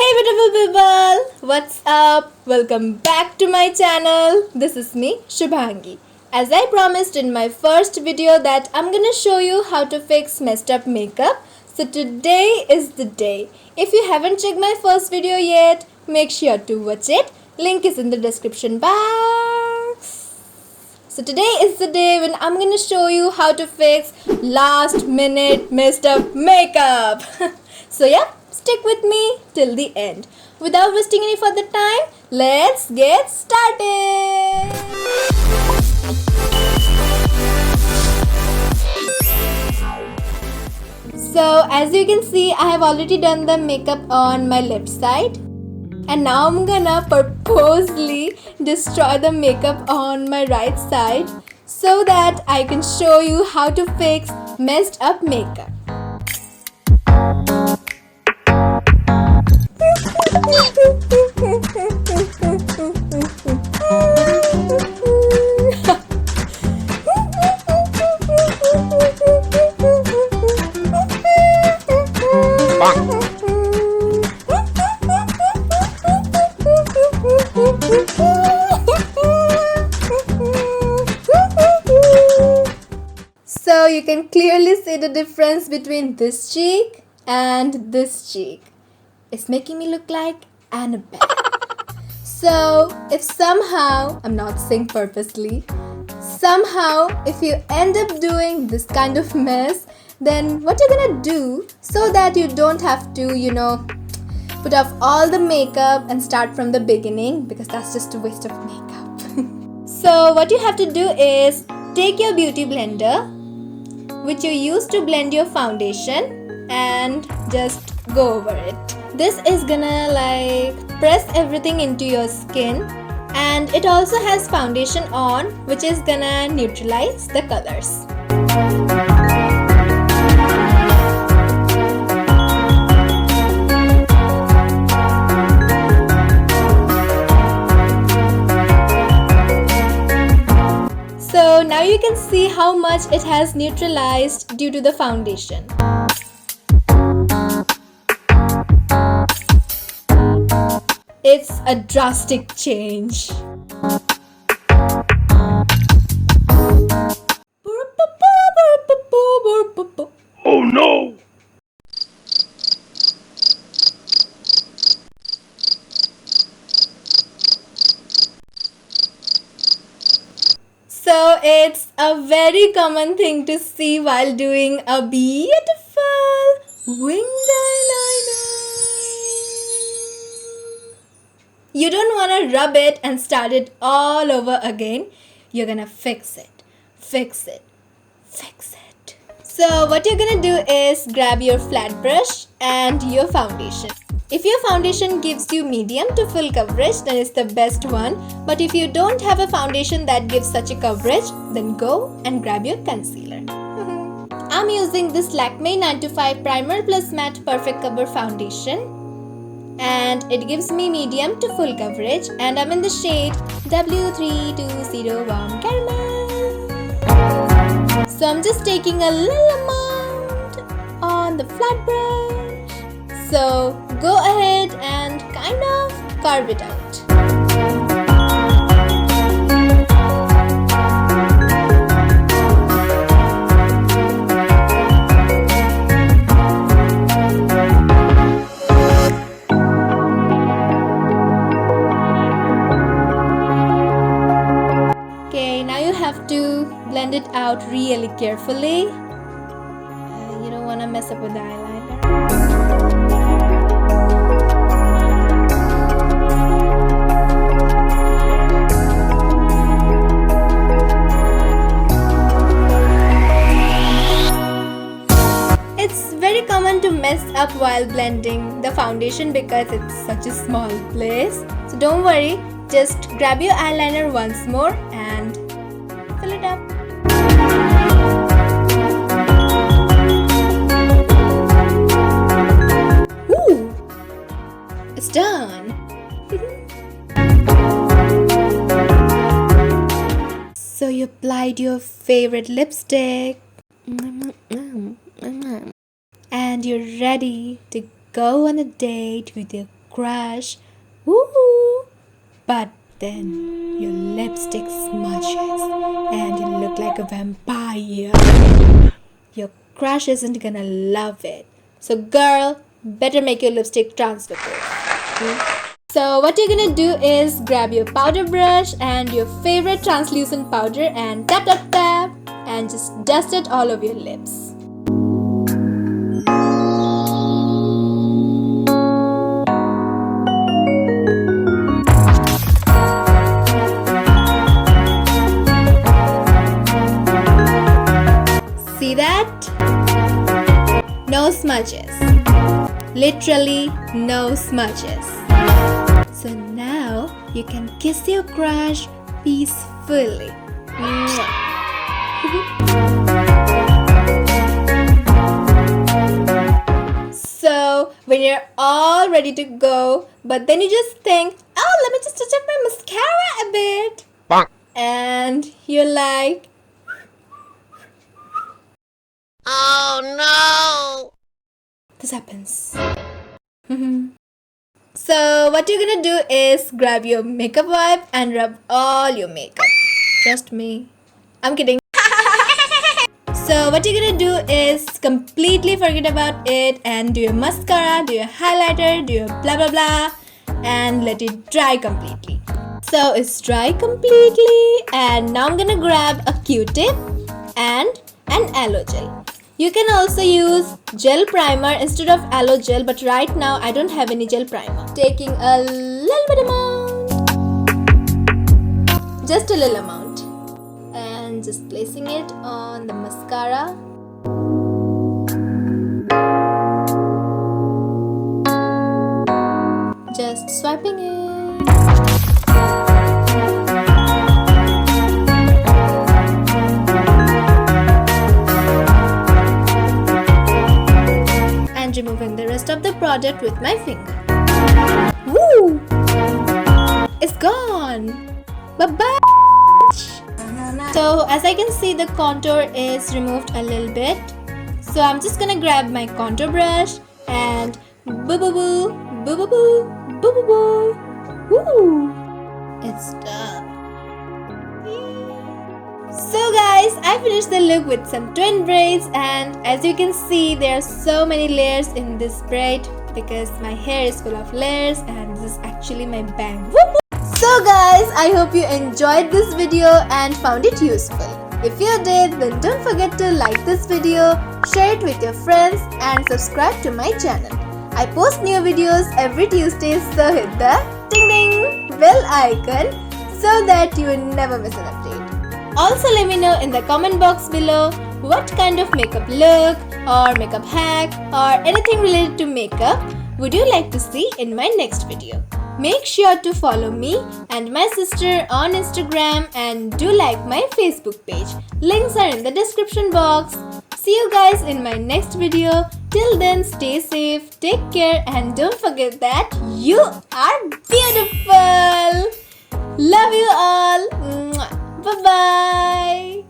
Hey beautiful people! What's up? Welcome back to my channel. This is me, Shubhangi. As I promised in my first video that I'm gonna show you how to fix messed up makeup. So today is the day. If you haven't checked my first video yet, make sure to watch it. Link is in the description box. So today is the day when I'm gonna show you how to fix last minute messed up makeup. So yeah, stick with me till the end. Without wasting any further time, let's get started. So as you can see, I have already done the makeup on my left side. And now I'm gonna purposely destroy the makeup on my right side so that I can show you how to fix messed up makeup. So you can clearly see the difference between this cheek and this cheek. It's making me look like Annabelle. So if somehow, I'm not saying purposely, somehow if you end up doing this kind of mess, then what you're gonna do so that you don't have to, put off all the makeup and start from the beginning, because that's just a waste of makeup. So what you have to do is take your beauty blender, which you use to blend your foundation, and just go over it. This is gonna press everything into your skin, and it also has foundation on, which is gonna neutralize the colors. So now you can see how much it has neutralized due to the foundation. It's a drastic change. Oh no! So it's a very common thing to see while doing a beautiful winged eyeliner. You don't want to rub it and start it all over again. You're gonna fix it, fix it, fix it. So what you're gonna do is grab your flat brush and your foundation. If your foundation gives you medium to full coverage, then it's the best one. But if you don't have a foundation that gives such a coverage, then go and grab your concealer. I'm using this Lakme 925 Primer Plus Matte Perfect Cover Foundation. And it gives me medium to full coverage, and I'm in the shade W3201 Caramel. So I'm just taking a little amount on the flat brush. So go ahead and kind of carve it out. Have to blend it out really carefully. You don't want to mess up with the eyeliner. It's very common to mess up while blending the foundation because it's such a small place. So don't worry, just grab your eyeliner once more and fill it up. Ooh, it's done. So you applied your favorite lipstick. And you're ready to go on a date with your crush. Woohoo! But then your lipstick smudges and you look like a vampire. Your crush isn't gonna love it. So girl, better make your lipstick translucent. So what you're gonna do is grab your powder brush and your favorite translucent powder and tap tap tap and just dust it all over your lips. See that? No smudges. Literally no smudges. So now you can kiss your crush peacefully. So when you're all ready to go, but then you just think, oh, let me just touch up my mascara a bit. Bonk. And you're like, Oh no! this happens. So what you're gonna do is grab your makeup wipe and rub all your makeup. Just me. I'm kidding. So what you're gonna do is completely forget about it and do your mascara, do your highlighter, do your blah blah blah and let it dry completely. So it's dry completely and now I'm gonna grab a Q-tip and an aloe gel. You can also use gel primer instead of aloe gel, but right now I don't have any gel primer. Taking a little bit amount, just a little amount, and just placing it on the mascara. Just swiping it. Removing the rest of the product with my finger. Woo! It's gone! Bye-bye! So as I can see, the contour is removed a little bit. So I'm just gonna grab my contour brush and boo-boo-boo, boo-boo-boo, boo-boo-boo. Woo! It's done. So guys, I finished the look with some twin braids and as you can see there are so many layers in this braid because my hair is full of layers and this is actually my bang. Woo-hoo! So guys, I hope you enjoyed this video and found it useful. If you did, then don't forget to like this video, share it with your friends and subscribe to my channel. I post new videos every Tuesday, so hit the ding ding bell icon so that you will never miss an update. Also let me know in the comment box below what kind of makeup look or makeup hack or anything related to makeup would you like to see in my next video. Make sure to follow me and my sister on Instagram and do like my Facebook page. Links are in the description box. See you guys in my next video. Till then, stay safe, take care and don't forget that you are beautiful. Love you all. Bye-bye.